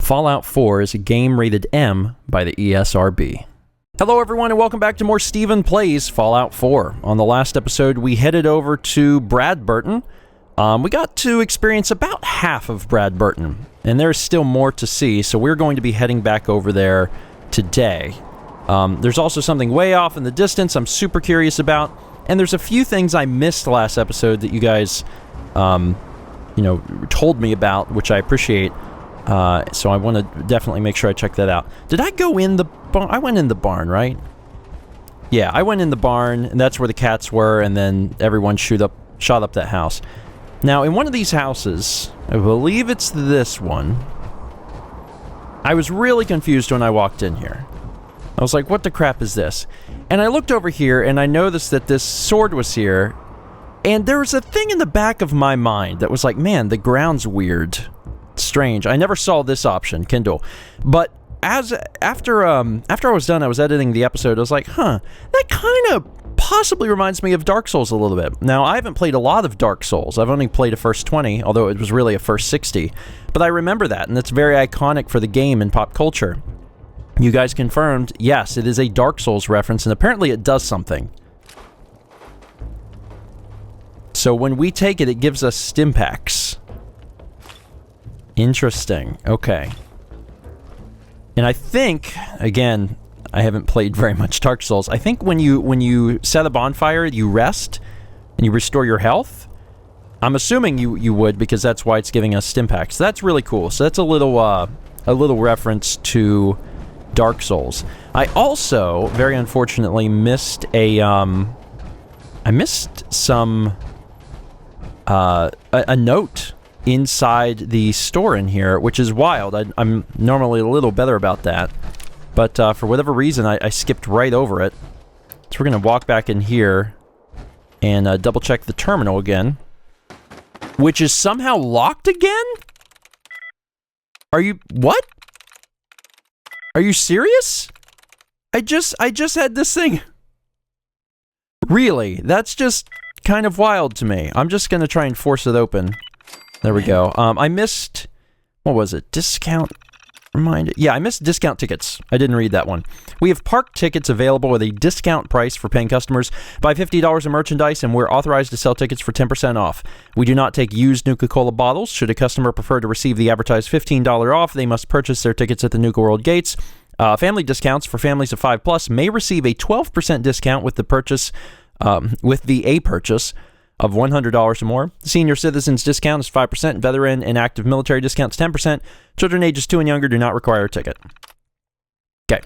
Fallout 4 is a game rated M by the ESRB. Hello everyone and welcome back to more StephenPlays Fallout 4. On the last episode we headed over to Bradburton. We got to experience about half of Bradburton, and there's still more to see, so we're going to be heading back over there today. There's also something way off in the distance I'm super curious about, and there's a few things I missed last episode that you guys, told me about, which I appreciate. So I want to definitely make sure I check that out. Did I go in the barn? I went in the barn, right? Yeah, I went in the barn, and that's where the cats were, and then everyone shot up that house. Now, in one of these houses, I believe it's this one, I was really confused when I walked in here. I was like, what the crap is this? And I looked over here, and I noticed that this sword was here, and there was a thing in the back of my mind that was like, man, the ground's weird. Strange. I never saw this option, Kindle. But after I was done, I was editing the episode, I was like, that kind of possibly reminds me of Dark Souls a little bit. Now, I haven't played a lot of Dark Souls. I've only played a first 20, although it was really a first 60. But I remember that, and it's very iconic for the game and pop culture. You guys confirmed, yes, it is a Dark Souls reference, and apparently it does something. So when we take it, it gives us Stimpaks. Interesting. Okay. And I think, again, I haven't played very much Dark Souls. I think when you set a bonfire, you rest and you restore your health. I'm assuming you would, because that's why it's giving us Stimpaks. So that's really cool. So that's a little reference to Dark Souls. I also, very unfortunately, missed a note inside the store in here, which is wild. I'm normally a little better about that, but for whatever reason I skipped right over it. So we're gonna walk back in here and double check the terminal again, which is somehow locked again? What? Are you serious? I just had this thing. Really? That's just kind of wild to me. I'm just gonna try and force it open. There we go. I missed, what was it? Discount reminder? Yeah, I missed discount tickets. I didn't read that one. We have park tickets available with a discount price for paying customers. Buy $50 in merchandise, and we're authorized to sell tickets for 10% off. We do not take used Nuka-Cola bottles. Should a customer prefer to receive the advertised $15 off, they must purchase their tickets at the Nuka-World gates. Family discounts for families of 5+ may receive a 12% discount with the purchase, purchase of $100 or more. Senior citizens discount is 5%. Veteran and active military discounts 10%. Children ages 2 and younger do not require a ticket. Okay.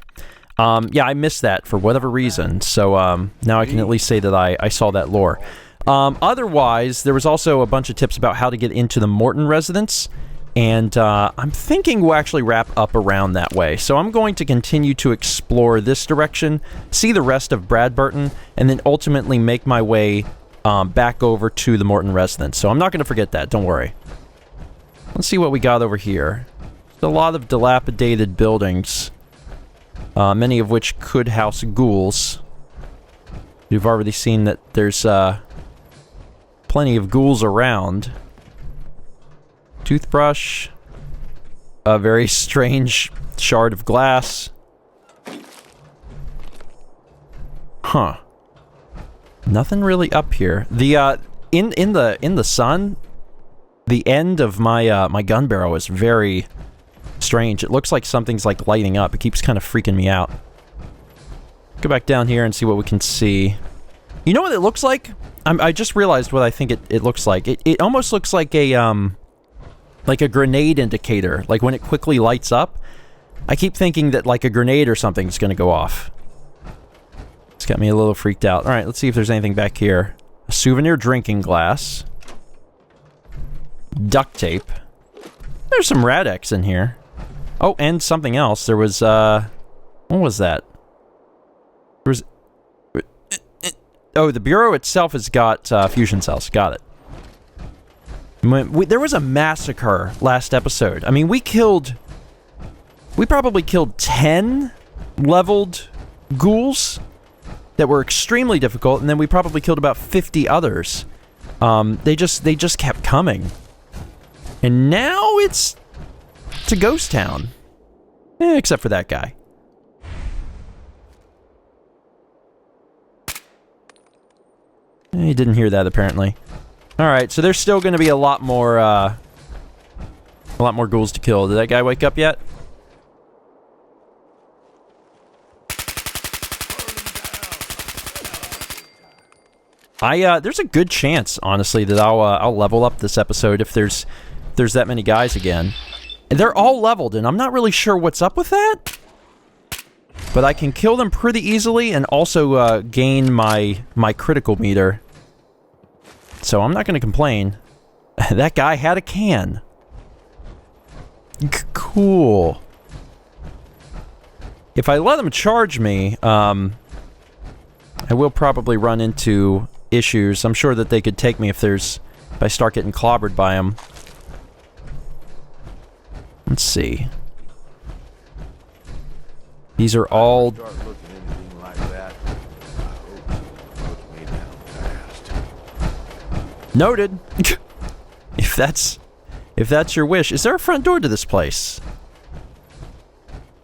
Yeah, I missed that for whatever reason. So now I can at least say that I saw that lore. Otherwise, there was also a bunch of tips about how to get into the Morton residence. And I'm thinking we'll actually wrap up around that way. So I'm going to continue to explore this direction, see the rest of Bradburton, and then ultimately make my way back over to the Morton residence. So I'm not going to forget that, don't worry. Let's see what we got over here. There's a lot of dilapidated buildings, many of which could house ghouls. You've already seen that there's plenty of ghouls around. Toothbrush. A very strange shard of glass. Huh. Nothing really up here. The in the sun, the end of my my gun barrel is very strange. It looks like something's like lighting up. It keeps kind of freaking me out. Go back down here and see what we can see. You know what it looks like? I just realized what I think it looks like. It almost looks like a grenade indicator. Like when it quickly lights up, I keep thinking that like a grenade or something's gonna go off. It's got me a little freaked out. Alright, let's see if there's anything back here. A souvenir drinking glass. Duct tape. There's some Rad-X in here. Oh, and something else. There was, what was that? There was... Oh, the Bureau itself has got, fusion cells. Got it. There was a massacre last episode. I mean, we probably killed 10 leveled ghouls that were extremely difficult, and then we probably killed about 50 others. They just kept coming. And now it's It's a ghost town. Except for that guy. He didn't hear that, apparently. Alright, so there's still going to be a lot more ghouls to kill. Did that guy wake up yet? There's a good chance, honestly, that I'll level up this episode if there's that many guys again. And they're all leveled, and I'm not really sure what's up with that. But I can kill them pretty easily and also gain my critical meter. So I'm not going to complain. That guy had a can. Cool. If I let them charge me, I will probably run into issues. I'm sure that they could take me if I start getting clobbered by them. Let's see. These are all... Noted. If that's your wish. Is there a front door to this place?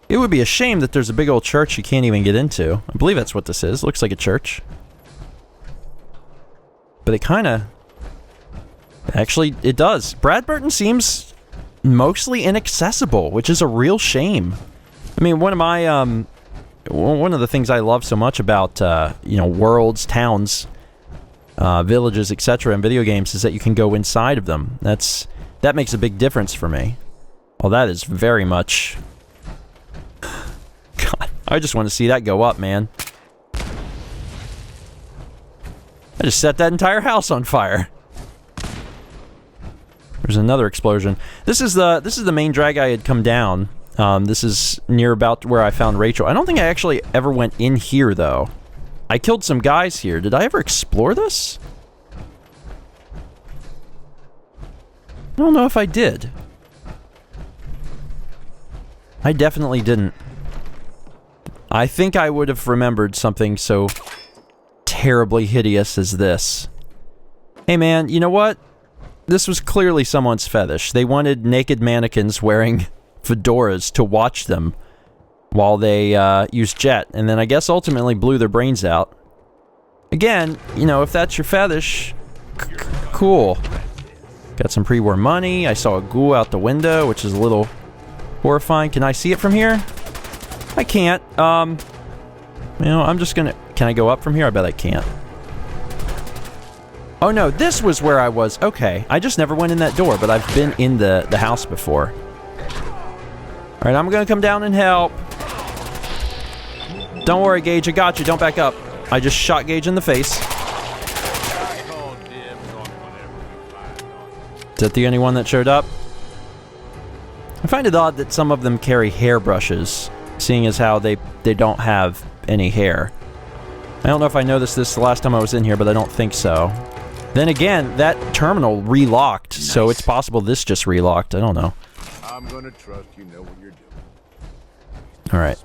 It would be a shame that there's a big old church you can't even get into. I believe that's what this is. Looks like a church. But it kind of... Actually, it does. Bradburton seems mostly inaccessible, which is a real shame. I mean, one of the things I love so much about, worlds, towns, villages, etc. in video games is that you can go inside of them. That makes a big difference for me. Well, that is very much... God, I just want to see that go up, man. I just set that entire house on fire. There's another explosion. This is the main drag I had come down. This is near about where I found Rachel. I don't think I actually ever went in here, though. I killed some guys here. Did I ever explore this? I don't know if I did. I definitely didn't. I think I would have remembered something so terribly hideous as this. Hey man, you know what? This was clearly someone's fetish. They wanted naked mannequins wearing fedoras to watch them while they used jet, and then I guess ultimately blew their brains out. Again, if that's your fetish, cool. Got some pre-war money. I saw a ghoul out the window, which is a little horrifying. Can I see it from here? I can't. I'm just gonna... Can I go up from here? I bet I can't. Oh no, this was where I was. Okay, I just never went in that door, but I've been in the house before. Alright, I'm gonna come down and help. Don't worry, Gage, I got you. Don't back up. I just shot Gage in the face. Is that the only one that showed up? I find it odd that some of them carry hairbrushes, seeing as how they don't have any hair. I don't know if I noticed this the last time I was in here, but I don't think so. Then again, that terminal relocked, nice. So it's possible this just relocked. I don't know. I'm gonna trust you know what you're doing. Alright,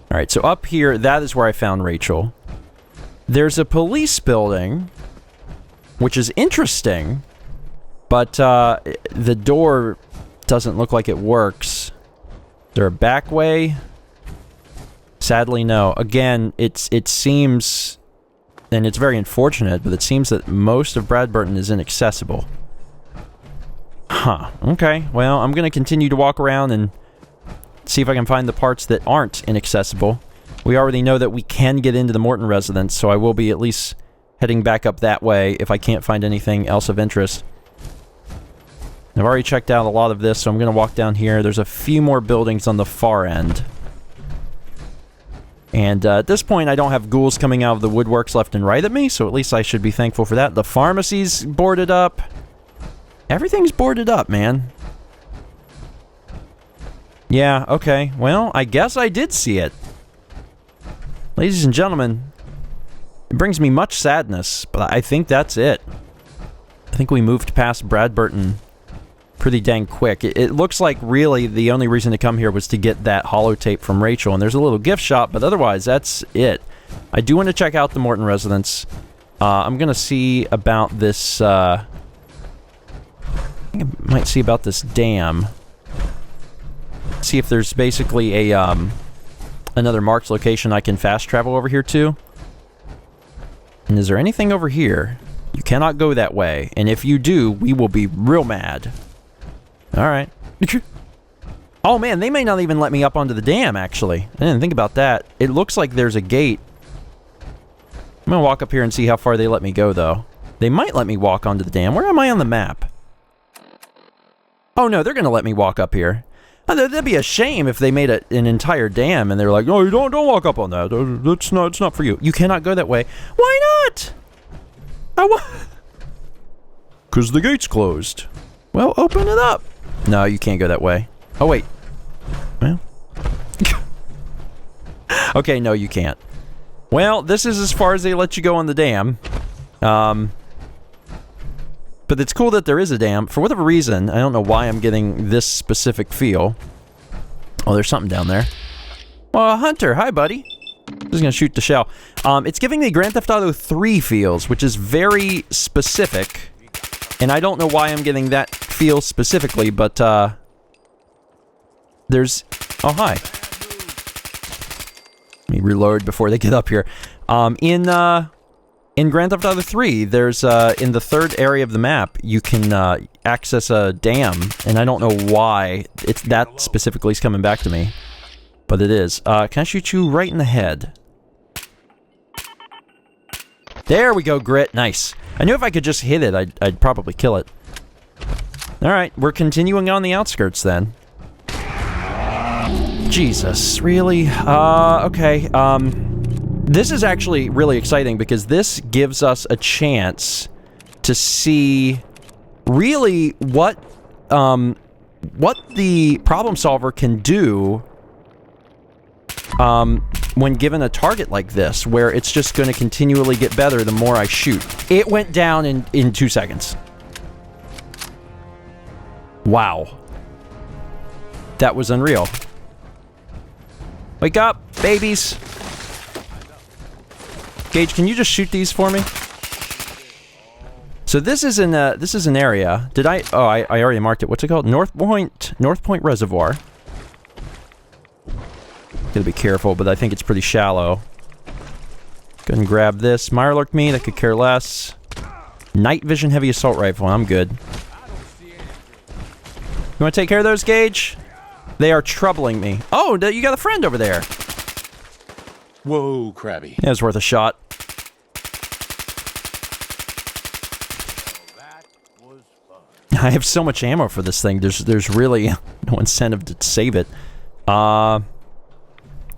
Alright, so up here, that is where I found Rachel. There's a police building, which is interesting, but the door doesn't look like it works. Is there a back way? Sadly, no. Again, it seems, and it's very unfortunate, but it seems that most of Bradburton is inaccessible. Huh. Okay, well, I'm going to continue to walk around and see if I can find the parts that aren't inaccessible. We already know that we can get into the Morton residence, so I will be at least heading back up that way if I can't find anything else of interest. I've already checked out a lot of this, so I'm going to walk down here. There's a few more buildings on the far end. And at this point, I don't have ghouls coming out of the woodworks left and right at me, so at least I should be thankful for that. The pharmacy's boarded up. Everything's boarded up, man. Yeah, okay. Well, I guess I did see it. Ladies and gentlemen, it brings me much sadness, but I think that's it. I think we moved past Bradburton pretty dang quick. It looks like really the only reason to come here was to get that holotape from Rachel, and there's a little gift shop, but otherwise that's it. I do want to check out the Morton residence. I'm gonna see about this I think I might see about this dam. See if there's basically a, another marked location I can fast travel over here to. And is there anything over here? You cannot go that way. And if you do, we will be real mad. Alright. Oh man, they may not even let me up onto the dam, actually. I didn't think about that. It looks like there's a gate. I'm gonna walk up here and see how far they let me go, though. They might let me walk onto the dam. Where am I on the map? Oh no, they're gonna let me walk up here. Oh, that'd be a shame if they made an entire dam and they're like, "Oh, you don't walk up on that. It's not for you. You cannot go that way." Why not? Because the gate's closed. Well, open it up. No, you can't go that way. Oh wait. Well. Okay, no, you can't. Well, this is as far as they let you go on the dam. But it's cool that there is a dam. For whatever reason, I don't know why I'm getting this specific feel. Oh, there's something down there. Well, Hunter, hi, buddy. Just gonna shoot the shell. It's giving me Grand Theft Auto 3 feels, which is very specific. And I don't know why I'm getting that feel specifically, but, there's... Oh, hi. Let me reload before they get up here. In Grand Theft Auto 3, there's, in the third area of the map, you can, access a dam, and I don't know why that specifically is coming back to me. But it is. Can I shoot you right in the head? There we go, Grit. Nice. I knew if I could just hit it, I'd probably kill it. Alright, we're continuing on the outskirts, then. Jesus, really? Okay, this is actually really exciting because this gives us a chance to see really what the problem solver can do when given a target like this, where it's just going to continually get better the more I shoot. It went down in 2 seconds. Wow. That was unreal. Wake up, babies! Gage, can you just shoot these for me? So this is an area. Did I? Oh, I already marked it. What's it called? North Point Reservoir. Gotta be careful, but I think it's pretty shallow. Go ahead and grab this. Mirelurk meat, I could care less. Night vision heavy assault rifle, I'm good. You wanna take care of those, Gage? They are troubling me. Oh, you got a friend over there. Whoa, Krabby. Yeah, it's worth a shot. I have so much ammo for this thing. There's really no incentive to save it.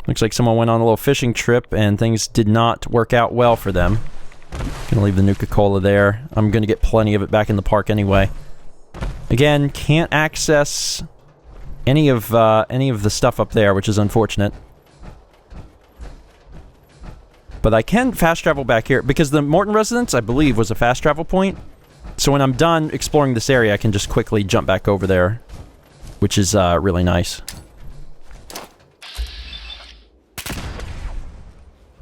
Looks like someone went on a little fishing trip and things did not work out well for them. Gonna leave the Nuka-Cola there. I'm gonna get plenty of it back in the park anyway. Again, can't access any of the stuff up there, which is unfortunate. But I can fast travel back here because the Morton residence, I believe, was a fast travel point. So when I'm done exploring this area, I can just quickly jump back over there, which is really nice.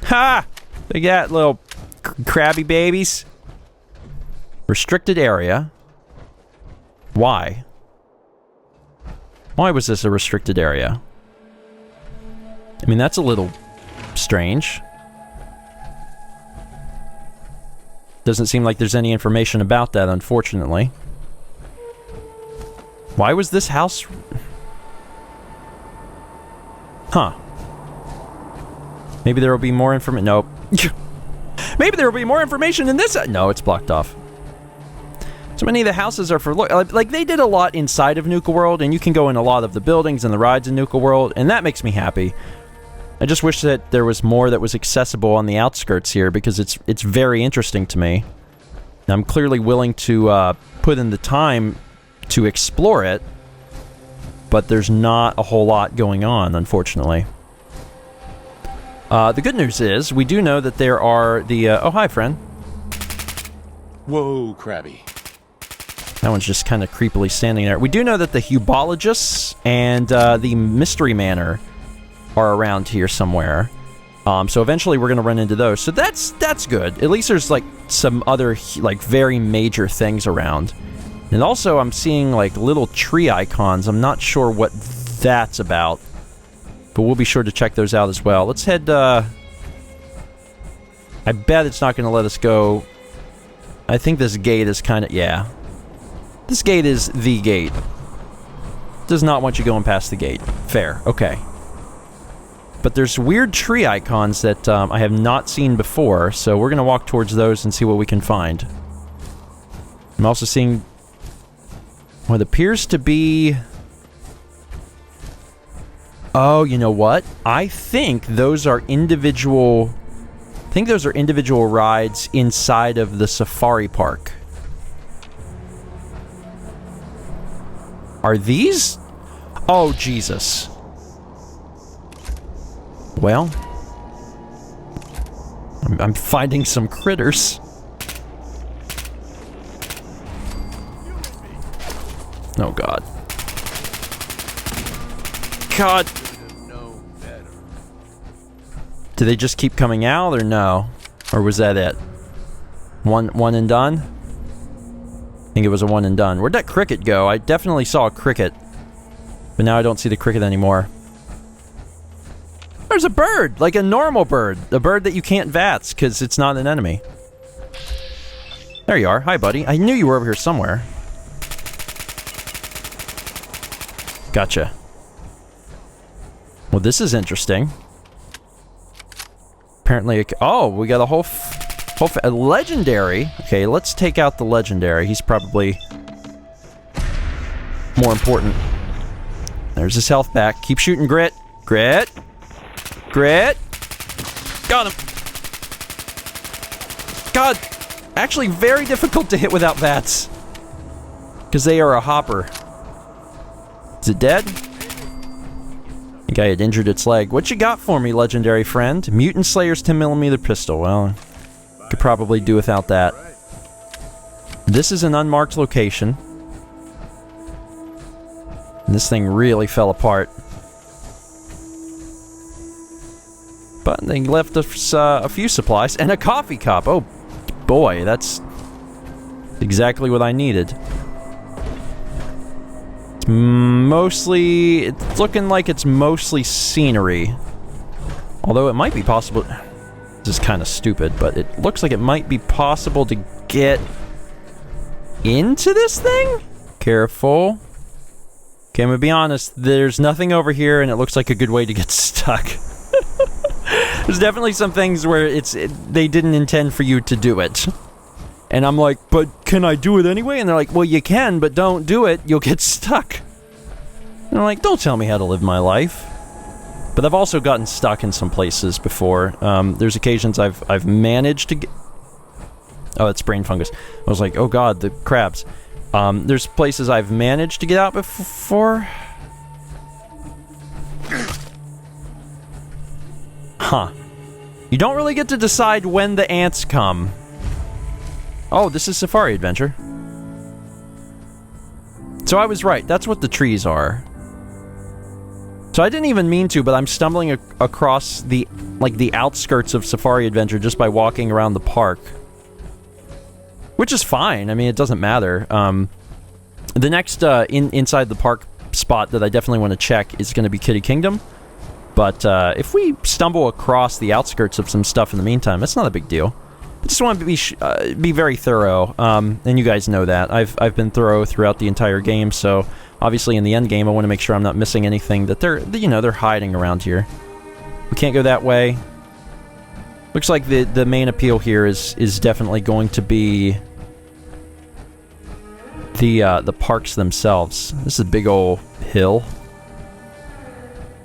Ha! Look at that, little crabby babies. Restricted area. Why? Why was this a restricted area? I mean, that's a little strange. Doesn't seem like there's any information about that, unfortunately. Why was this house... Huh. Maybe there will be more information... Nope. Maybe there will be more information in this... No, it's blocked off. So many of the houses are for... Like, they did a lot inside of Nuka-World, and you can go in a lot of the buildings and the rides in Nuka-World, and that makes me happy. I just wish that there was more that was accessible on the outskirts here, because it's very interesting to me. And I'm clearly willing to put in the time to explore it, but there's not a whole lot going on, unfortunately. The good news is, we do know that there are the... oh, hi, friend. Whoa, Krabby. That one's just kind of creepily standing there. We do know that the Hubologists and the Mystery Manor are around here somewhere. So eventually we're going to run into those. So that's good. At least there's, like, some other, like, very major things around. And also, I'm seeing, like, little tree icons. I'm not sure what that's about. But we'll be sure to check those out as well. Let's head, I bet it's not going to let us go. I think this gate is kind of... Yeah. This gate is the gate. Does not want you going past the gate. Fair. Okay. But there's weird tree icons that I have not seen before, so we're going to walk towards those and see what we can find. I'm also seeing what appears to be... Oh, you know what? I think those are individual... I think those are individual rides inside of the safari park. Are these? Oh, Jesus. Well, I'm finding some critters. Oh, God. God. Do they just keep coming out, or no? Or was that it? One and done? I think it was a one and done. Where'd that cricket go? I definitely saw a cricket. But now I don't see the cricket anymore. There's a bird! Like a normal bird. A bird that you can't VATS, because it's not an enemy. There you are. Hi, buddy. I knew you were over here somewhere. Gotcha. Well, this is interesting. Apparently, oh, we got a whole a legendary. Okay, let's take out the legendary. He's probably more important. There's his health back. Keep shooting, Grit. Grit. Grit. Got him. God, actually very difficult to hit without VATS. Because they are a hopper. Is it dead? I think I had injured its leg. What you got for me, legendary friend? Mutant Slayer's 10mm pistol. Well, could probably do without that. This is an unmarked location. And this thing really fell apart. But they left us a few supplies and a coffee cup. Oh, boy, that's exactly what I needed. Mostly, it's looking like it's mostly scenery. Although it might be possible... This is kind of stupid, but it looks like it might be possible to get into this thing? Careful. Okay, I'm gonna be honest, there's nothing over here and it looks like a good way to get stuck. There's definitely some things where they didn't intend for you to do it. And I'm like, but can I do it anyway? And they're like, well, you can, but don't do it. You'll get stuck. And I'm like, don't tell me how to live my life. But I've also gotten stuck in some places before. There's occasions I've managed to get... Oh, it's brain fungus. I was like, oh god, the crabs. There's places I've managed to get out before. Huh. You don't really get to decide when the ants come. Oh, this is Safari Adventure. So I was right. That's what the trees are. So I didn't even mean to, but I'm stumbling across the outskirts of Safari Adventure just by walking around the park. Which is fine. I mean, it doesn't matter. The next inside the park spot that I definitely want to check is going to be Kitty Kingdom. But if we stumble across the outskirts of some stuff in the meantime, that's not a big deal. I just want to be very thorough, and you guys know that. I've been thorough throughout the entire game, so obviously in the end game I want to make sure I'm not missing anything that they're hiding around here. We can't go that way. Looks like the main appeal here is definitely going to be the parks themselves. This is a big old hill.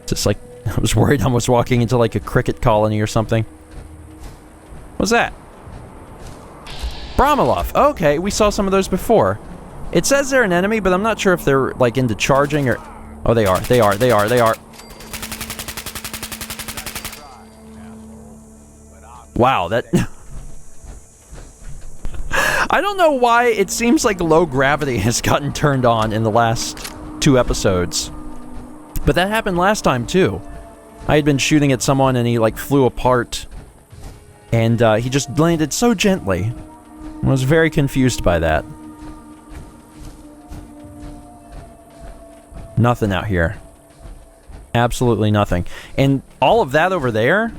Just like I was worried I was walking into like a cricket colony or something. What's that? Brahmalov. Okay, we saw some of those before. It says they're an enemy, but I'm not sure if they're like into charging or... Oh, they are. They are. They are. They are. Wow, that... I don't know why it seems like low gravity has gotten turned on in the last 2 episodes. But that happened last time, too. I had been shooting at someone and he, like, flew apart. And, he just landed so gently. I was very confused by that. Nothing out here. Absolutely nothing. And all of that over there,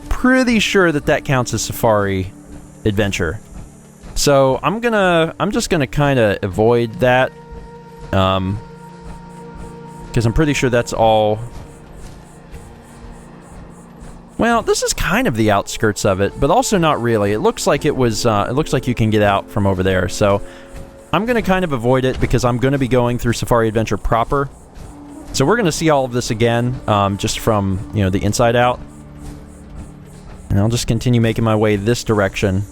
pretty sure that that counts as safari adventure. So I'm just gonna kind of avoid that, because I'm pretty sure that's all. Well, this is kind of the outskirts of it, but also not really. It looks like it was. It looks like you can get out from over there. So I'm gonna kind of avoid it because I'm gonna be going through Safari Adventure proper. So we're gonna see all of this again, just from the inside out, and I'll just continue making my way this direction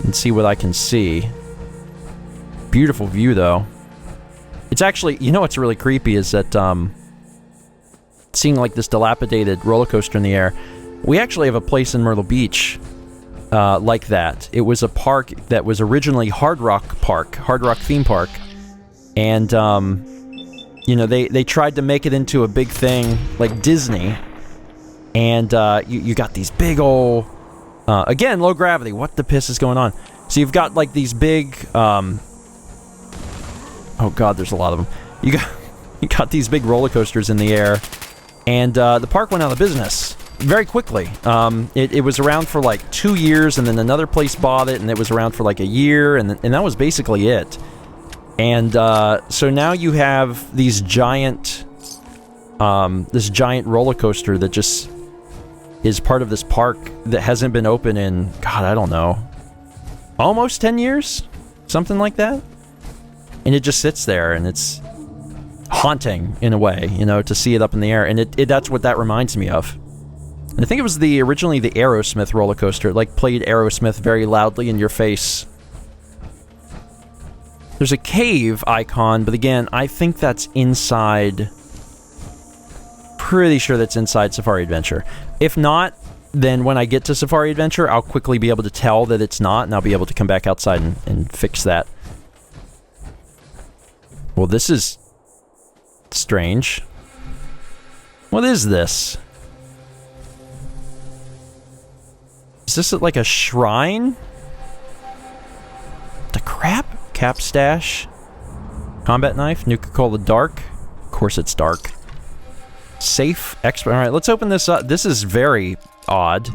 and see what I can see. Beautiful view, though. It's actually, what's really creepy is that, seeing like this dilapidated roller coaster in the air, we actually have a place in Myrtle Beach, like that. It was a park that was originally Hard Rock theme park, and, they tried to make it into a big thing like Disney, and, you got these big old, again, low gravity. What the piss is going on? So you've got like these big, oh god, there's a lot of them. You got these big roller coasters in the air, and the park went out of business very quickly. It was around for like 2 years, and then another place bought it, and it was around for like a year, and that was basically it. And so now you have these giant, this giant roller coaster that just is part of this park that hasn't been open in, God, I don't know, almost 10 years? Something like that? And it just sits there, and it's haunting, in a way, to see it up in the air. And that's what that reminds me of. And I think it was originally the Aerosmith roller coaster. It, like, played Aerosmith very loudly in your face. There's a cave icon, but again, I think that's inside. Pretty sure that's inside Safari Adventure. If not, then when I get to Safari Adventure, I'll quickly be able to tell that it's not, and I'll be able to come back outside and fix that. Well, this is strange. What is this? Is this like a shrine? The crap? Cap stash? Combat knife? Nuka-Cola dark? Of course it's dark. Safe expert. Alright, let's open this up. This is very odd.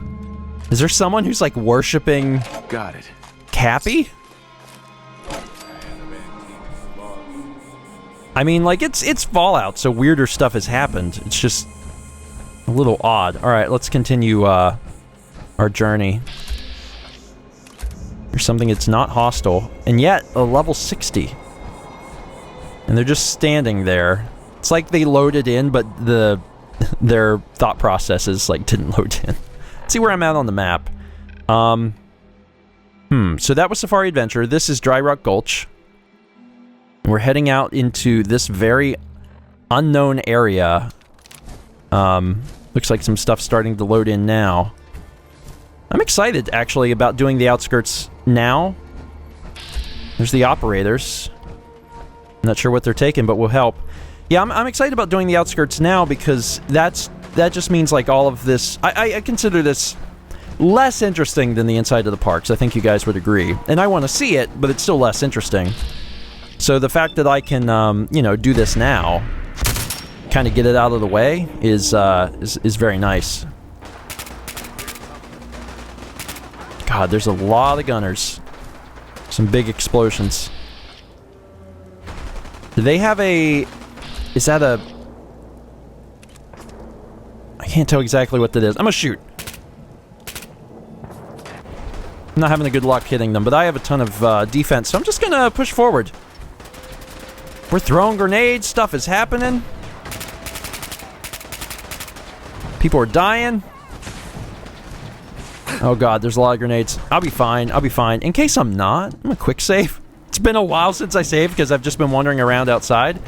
Is there someone who's like worshipping... Got it. Cappy? I mean, like, it's Fallout, so weirder stuff has happened. It's just a little odd. Alright, let's continue our journey. There's something that's not hostile, and yet a level 60. And they're just standing there. It's like they loaded in, but their thought processes like didn't load in. Let's see where I'm at on the map. So that was Safari Adventure. This is Dry Rock Gulch. We're heading out into this very unknown area. Looks like some stuff's starting to load in now. I'm excited, actually, about doing the outskirts now. There's the operators. Not sure what they're taking, but will help. Yeah, I'm excited about doing the outskirts now because that just means like all of this... I consider this less interesting than the inside of the parks. I think you guys would agree. And I want to see it, but it's still less interesting. So the fact that I can, do this now, kind of get it out of the way, is very nice. God, there's a lot of gunners. Some big explosions. Do they have a... Is that a... I can't tell exactly what that is. I'm gonna shoot. I'm not having a good luck hitting them, but I have a ton of defense, so I'm just gonna push forward. We're throwing grenades. Stuff is happening. People are dying. Oh god, there's a lot of grenades. I'll be fine. I'll be fine. In case I'm not, I'm gonna quick save. It's been a while since I saved because I've just been wandering around outside.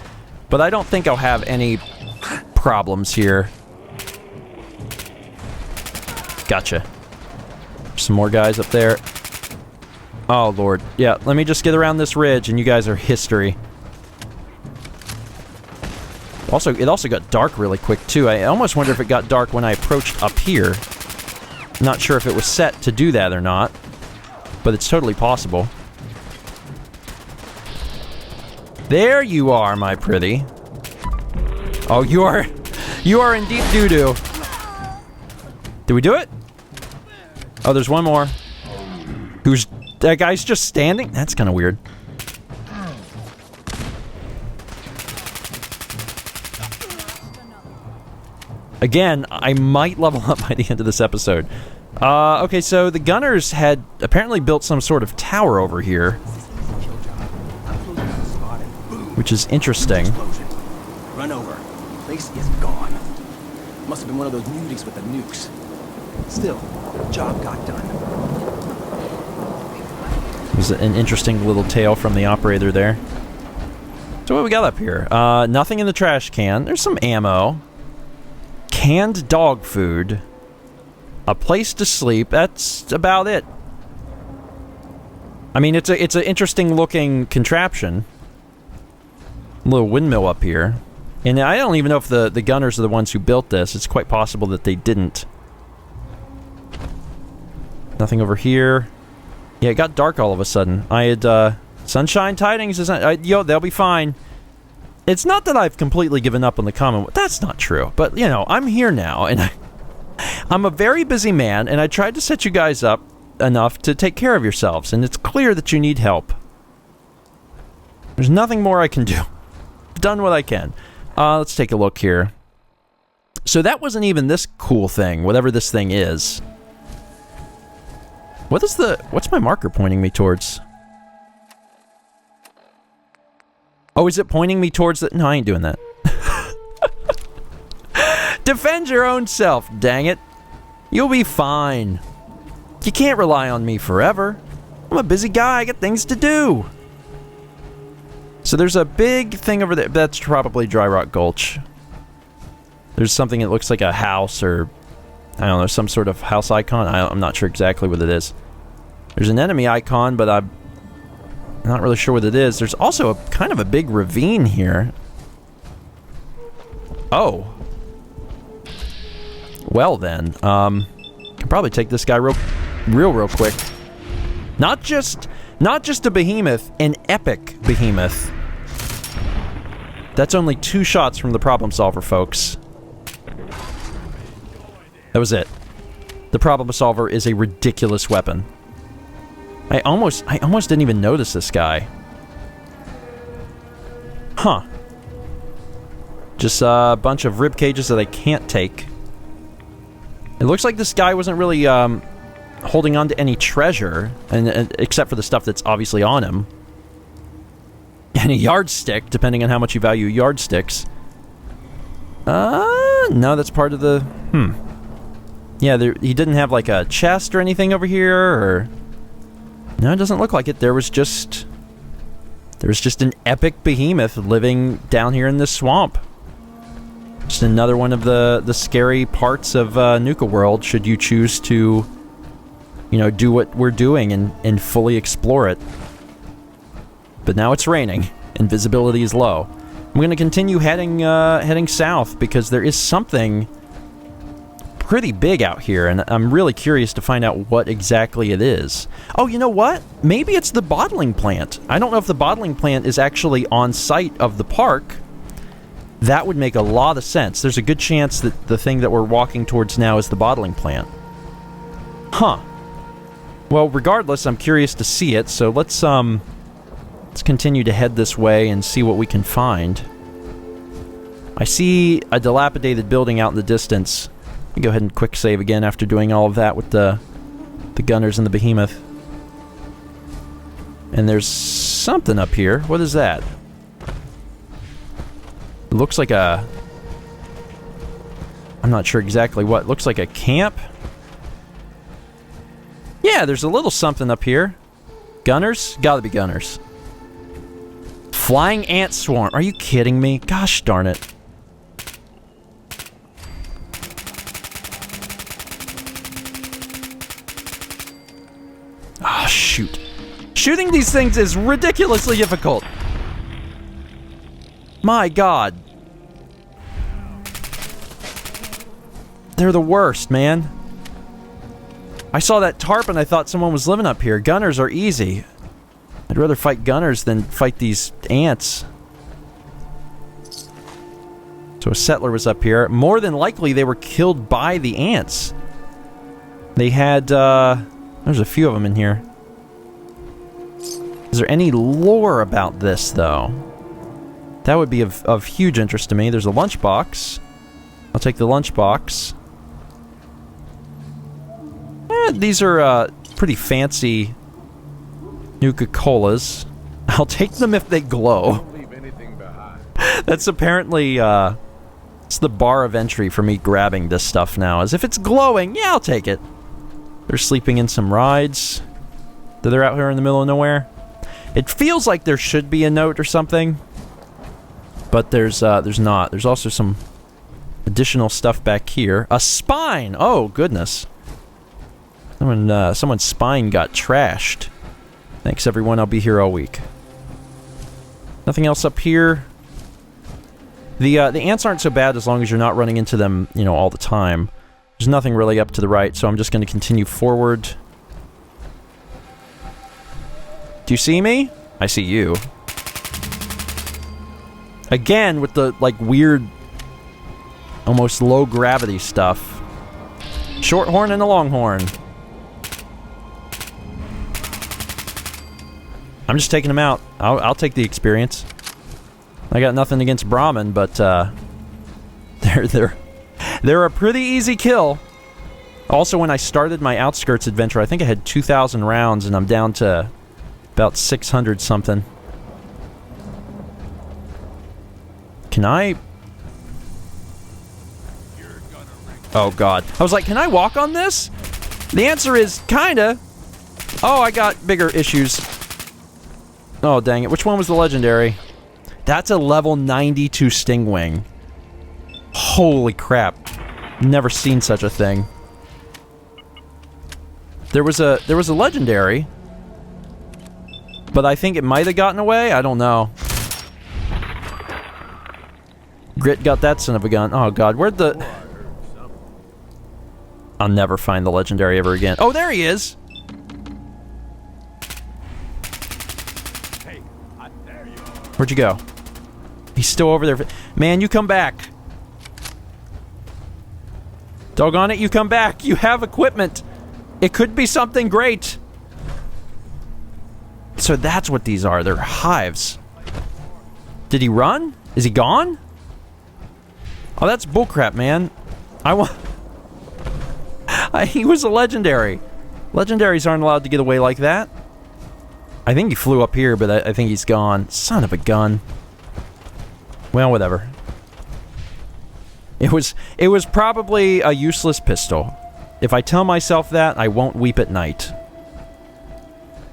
But I don't think I'll have any problems here. Gotcha. Some more guys up there. Oh lord. Yeah, let me just get around this ridge and you guys are history. Also, it also got dark really quick too. I almost wonder if it got dark when I approached up here. Not sure if it was set to do that or not, but it's totally possible. There you are, my pretty. Oh, you are in deep doo-doo. Did we do it? Oh, there's one more. That guy's just standing? That's kind of weird. Again, I might level up by the end of this episode. Okay, so the gunners had apparently built some sort of tower over here, which is interesting. Run over. Place is gone. Must have been one of those muties with the nukes. Still, job got done. It was an interesting little tale from the operator there. So what we got up here? Nothing in the trash can. There's some ammo. Canned dog food. A place to sleep. That's about it. I mean, it's an interesting looking contraption. A little windmill up here. And I don't even know if the gunners are the ones who built this. It's quite possible that they didn't. Nothing over here. Yeah, it got dark all of a sudden. I had, sunshine tidings isn't... yo, they'll be fine. It's not that I've completely given up on the Commonwealth. That's not true. But, you know, I'm here now, and I'm a very busy man, and I tried to set you guys up enough to take care of yourselves, and it's clear that you need help. There's nothing more I can do. I've done what I can. Let's take a look here. So that wasn't even this cool thing, whatever this thing is. What's my marker pointing me towards? Oh, is it pointing me towards the... No, I ain't doing that. Defend your own self, dang it. You'll be fine. You can't rely on me forever. I'm a busy guy, I got things to do. So there's a big thing over there. That's probably Dry Rock Gulch. There's something that looks like a house or... I don't know, some sort of house icon. I'm not sure exactly what it is. There's an enemy icon, but I'm not really sure what it is. There's also kind of a big ravine here. Oh. Well then, can probably take this guy real quick. Not just a behemoth, an epic behemoth. That's only 2 shots from the problem solver, folks. That was it. The problem solver is a ridiculous weapon. I almost didn't even notice this guy. Huh. Just a bunch of rib cages that I can't take. It looks like this guy wasn't really holding on to any treasure, and except for the stuff that's obviously on him. And a yardstick, depending on how much you value yardsticks. No, that's part of the... Yeah, he didn't have like a chest or anything over here, or... No, it doesn't look like it. There was just an epic behemoth living down here in this swamp. Just another one of the scary parts of Nuka-World, should you choose to, you know, do what we're doing and fully explore it. But now it's raining, and visibility is low. I'm going to continue heading south, because there is something pretty big out here, and I'm really curious to find out what exactly it is. Oh, you know what? Maybe it's the bottling plant. I don't know if the bottling plant is actually on site of the park. That would make a lot of sense. There's a good chance that the thing that we're walking towards now is the bottling plant. Huh. Well, regardless, I'm curious to see it, so let's continue to head this way and see what we can find. I see a dilapidated building out in the distance. Let me go ahead and quick save again after doing all of that with the gunners and the behemoth. And there's something up here. What is that? It looks like a... I'm not sure exactly what. It looks like a camp? Yeah, there's a little something up here. Gunners? Gotta be gunners. Flying ant swarm. Are you kidding me? Gosh darn it. Ah, shoot. Shooting these things is ridiculously difficult. My God. They're the worst, man. I saw that tarp and I thought someone was living up here. Gunners are easy. I'd rather fight gunners than fight these ants. So a settler was up here. More than likely, they were killed by the ants. They had, there's a few of them in here. Is there any lore about this, though? That would be of huge interest to me. There's a lunchbox. I'll take the lunchbox. These are, pretty fancy Nuka-Colas. I'll take them if they glow. Don't leave anything behind. That's apparently, it's the bar of entry for me grabbing this stuff now. As if it's glowing, yeah, I'll take it. They're sleeping in some rides. They're out here in the middle of nowhere. It feels like there should be a note or something. But there's not. There's also some additional stuff back here. A spine! Oh, goodness. Someone's spine got trashed. Thanks, everyone. I'll be here all week. Nothing else up here. The ants aren't so bad as long as you're not running into them, you know, all the time. There's nothing really up to the right, so I'm just going to continue forward. Do you see me? I see you. Again, with the, like, weird, almost low-gravity stuff. Shorthorn and a longhorn. I'm just taking them out. I'll take the experience. I got nothing against Brahmin, but, they're a pretty easy kill. Also, when I started my Outskirts adventure, I think I had 2,000 rounds, and I'm down to about 600 something. Can I... Oh, God. I was like, can I walk on this? The answer is, kinda. Oh, I got bigger issues. Oh, dang it. Which one was the legendary? That's a level 92 Stingwing. Holy crap. Never seen such a thing. There was a legendary. But I think it might have gotten away. I don't know. Grit got that son of a gun. Oh, God. Where'd the... I'll never find the legendary ever again. Oh, there he is! Where'd you go? He's still over there. Man, you come back. Doggone it, you come back. You have equipment. It could be something great. So that's what these are. They're hives. Did he run? Is he gone? Oh, that's bullcrap, man. He was a legendary. Legendaries aren't allowed to get away like that. I think he flew up here, but I think he's gone. Son of a gun. Well, whatever. It was probably a useless pistol. If I tell myself that, I won't weep at night.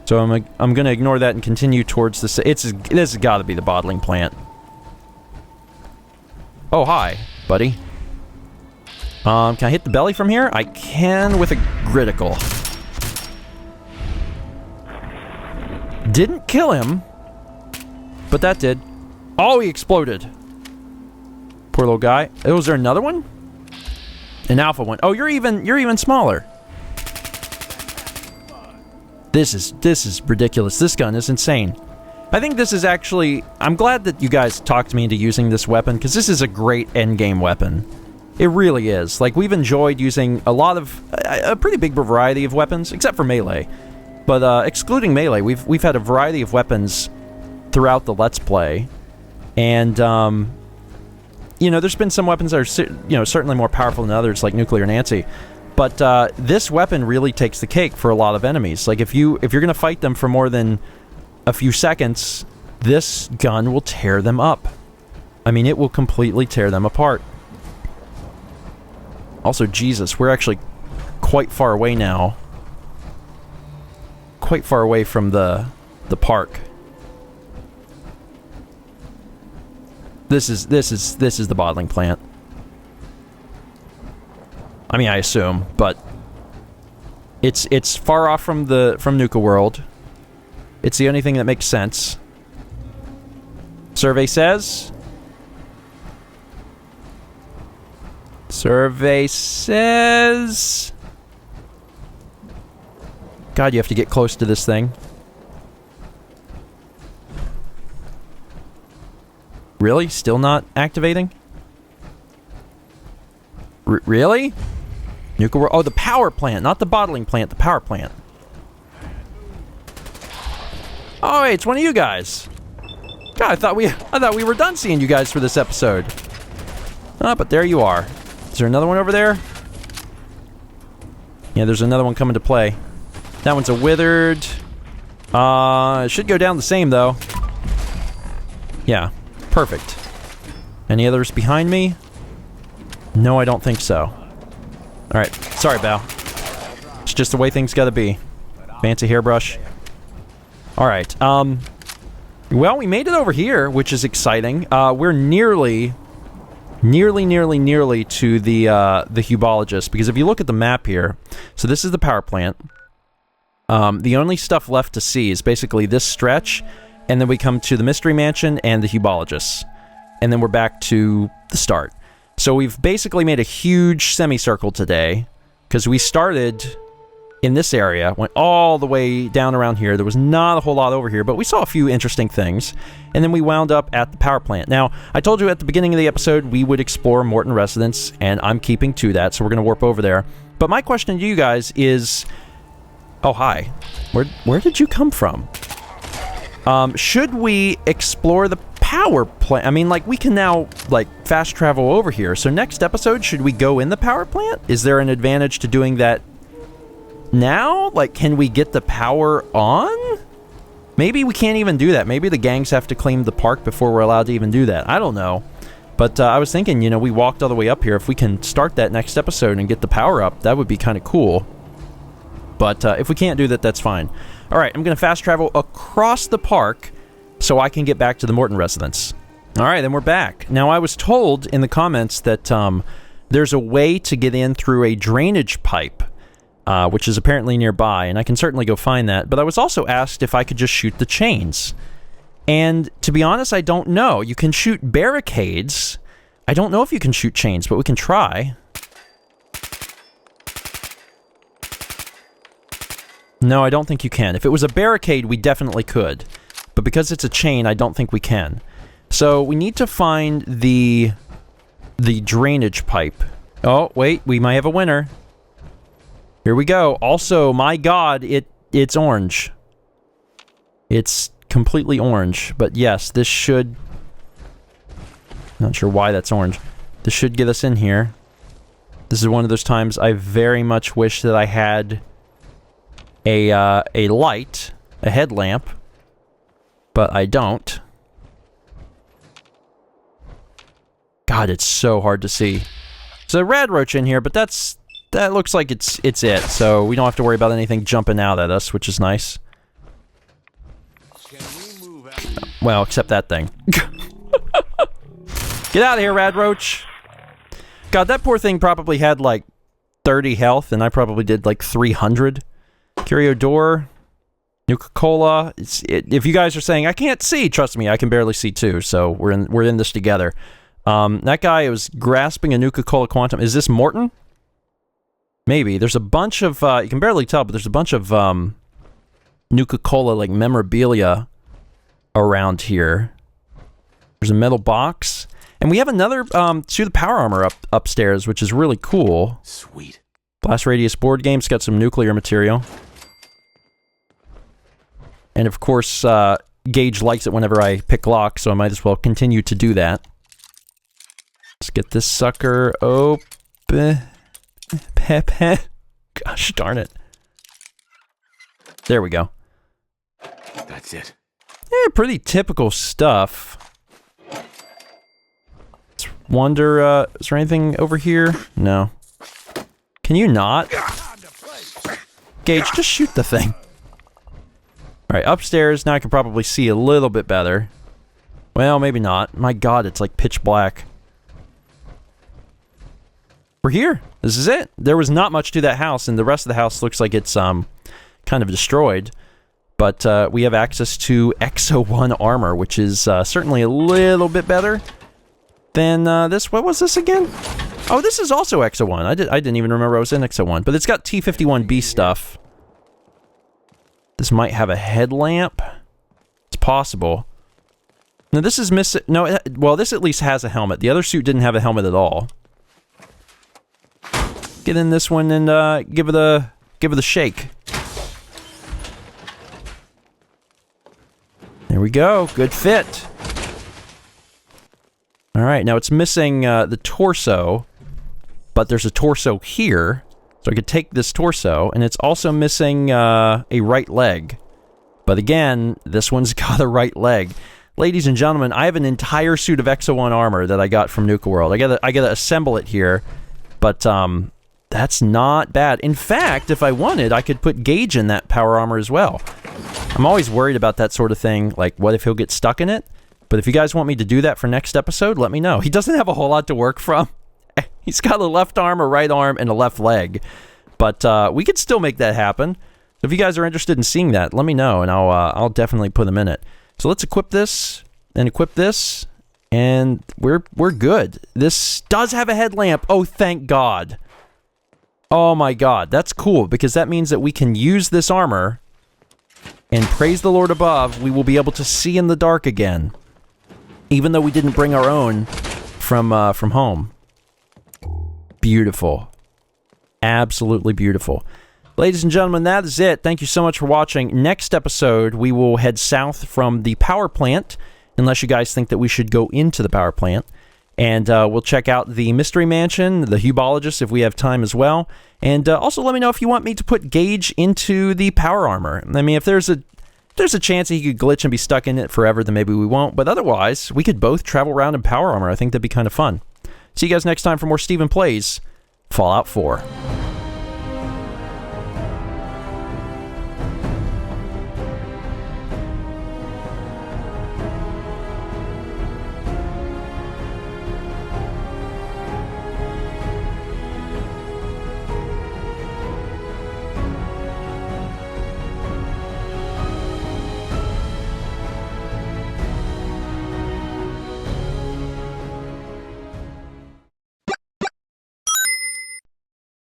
So I'm gonna ignore that and continue towards the... This has got to be the bottling plant. Oh, hi, buddy. Can I hit the belly from here? I can with a critical. Didn't kill him, but that did. Oh, he exploded. Poor little guy. Oh, was there another one? An alpha one. Oh, you're even smaller. This is ridiculous. This gun is insane. I think this is actually... I'm glad that you guys talked me into using this weapon, because this is a great endgame weapon. It really is. Like, we've enjoyed using a lot of... a pretty big variety of weapons, except for melee. But, excluding melee, we've had a variety of weapons throughout the Let's Play. And, you know, there's been some weapons that are, certainly more powerful than others, like Nuclear Nancy. But, this weapon really takes the cake for a lot of enemies. Like, if you're gonna fight them for more than a few seconds, this gun will tear them up. I mean, it will completely tear them apart. Also, Jesus, we're actually quite far away now. Quite far away from the park. This is the bottling plant. I mean, I assume, but it's far off from Nuka-World. It's the only thing that makes sense. Survey says. Survey says. God, you have to get close to this thing. Really? Still not activating? Really? Nuka-World. Oh, the power plant, not the bottling plant, the power plant. Oh, hey, it's one of you guys. God, I thought we were done seeing you guys for this episode. Oh, but there you are. Is there another one over there? Yeah, there's another one coming to play. That one's a withered. It should go down the same, though. Yeah, perfect. Any others behind me? No, I don't think so. Alright, sorry, Bao. It's just the way things gotta be. Fancy hairbrush. Alright, well, we made it over here, which is exciting. We're nearly to the Hubologists, because if you look at the map here, so this is the power plant. The only stuff left to see is basically this stretch, and then we come to the Mystery Mansion and the Hubologists. And then we're back to the start. So we've basically made a huge semicircle today, because we started in this area, went all the way down around here. There was not a whole lot over here, but we saw a few interesting things. And then we wound up at the power plant. Now, I told you at the beginning of the episode we would explore Morton Residence, and I'm keeping to that, so we're going to warp over there. But my question to you guys is... Oh, hi. Where did you come from? Should we explore the power plant? I mean, like, we can now, like, fast travel over here. So next episode, should we go in the power plant? Is there an advantage to doing that now? Like, can we get the power on? Maybe we can't even do that. Maybe the gangs have to claim the park before we're allowed to even do that. I don't know. But I was thinking, you know, we walked all the way up here. If we can start that next episode and get the power up, that would be kind of cool. But if we can't do that, that's fine. Alright, I'm going to fast travel across the park so I can get back to the Morton residence. Alright, then we're back. Now, I was told in the comments that there's a way to get in through a drainage pipe, which is apparently nearby, and I can certainly go find that. But I was also asked if I could just shoot the chains. And to be honest, I don't know. You can shoot barricades. I don't know if you can shoot chains, but we can try. No, I don't think you can. If it was a barricade, we definitely could. But because it's a chain, I don't think we can. So we need to find the drainage pipe. Oh, wait, we might have a winner. Here we go. Also, my god, it's orange. It's completely orange. But yes, this should... Not sure why that's orange. This should get us in here. This is one of those times I very much wish that I had... a light, a headlamp, but I don't. God, it's so hard to see. There's a rad roach in here, but that looks like it's it, so we don't have to worry about anything jumping out at us, which is nice. Well, except that thing. Get out of here, rad roach! God, that poor thing probably had like 30 health, and I probably did like 300. Curio door, Nuka-Cola. If you guys are saying I can't see, trust me, I can barely see too. So we're in this together. That guy was grasping a Nuka-Cola Quantum. Is this Morton? Maybe. There's a bunch of you can barely tell, but there's a bunch of Nuka-Cola like memorabilia around here. There's a metal box, and we have another suit of power armor upstairs, which is really cool. Sweet. Blast radius board game. It's got some nuclear material. And of course, Gage likes it whenever I pick lock, so I might as well continue to do that. Let's get this sucker open. Gosh darn it. There we go. That's it. Yeah, pretty typical stuff. Let's wonder, is there anything over here? No. Can you not? Gage, just shoot the thing. Alright, upstairs. Now I can probably see a little bit better. Well, maybe not. My god, it's like pitch black. We're here. This is it. There was not much to that house, and the rest of the house looks like it's kind of destroyed. But we have access to XO1 armor, which is certainly a little bit better than this. What was this again? Oh, this is also XO1. I didn't even remember I was in XO1, but it's got T51B stuff. This might have a headlamp. It's possible. Now this is missing. No, well, this at least has a helmet. The other suit didn't have a helmet at all. get in this one and give it a shake. There we go. Good fit. All right, now it's missing the torso, but there's a torso here, so I could take this torso, and it's also missing a right leg. But again, this one's got a right leg. Ladies and gentlemen, I have an entire suit of Exo 1 armor that I got from Nuka-World. I gotta assemble it here, but that's not bad. In fact, if I wanted, I could put Gage in that power armor as well. I'm always worried about that sort of thing, like what if he'll get stuck in it? But if you guys want me to do that for next episode, let me know. He doesn't have a whole lot to work from. He's got a left arm, a right arm, and a left leg. But we could still make that happen. So if you guys are interested in seeing that, let me know, and I'll definitely put him in it. So let's equip this, and equip this, and we're good. This does have a headlamp. Oh, thank God. Oh my God, that's cool, because that means that we can use this armor, and praise the Lord above, we will be able to see in the dark again. Even though we didn't bring our own from home. Beautiful. Absolutely beautiful. Ladies and gentlemen, that is it. Thank you so much for watching. Next episode, we will head south from the power plant, unless you guys think that we should go into the power plant. And we'll check out the Mystery Mansion, the Hubologists, if we have time as well. And also let me know if you want me to put Gage into the power armor. I mean, if there's a chance that he could glitch and be stuck in it forever, then maybe we won't. But otherwise, we could both travel around in power armor. I think that'd be kind of fun. See you guys next time for more StephenPlays Fallout 4.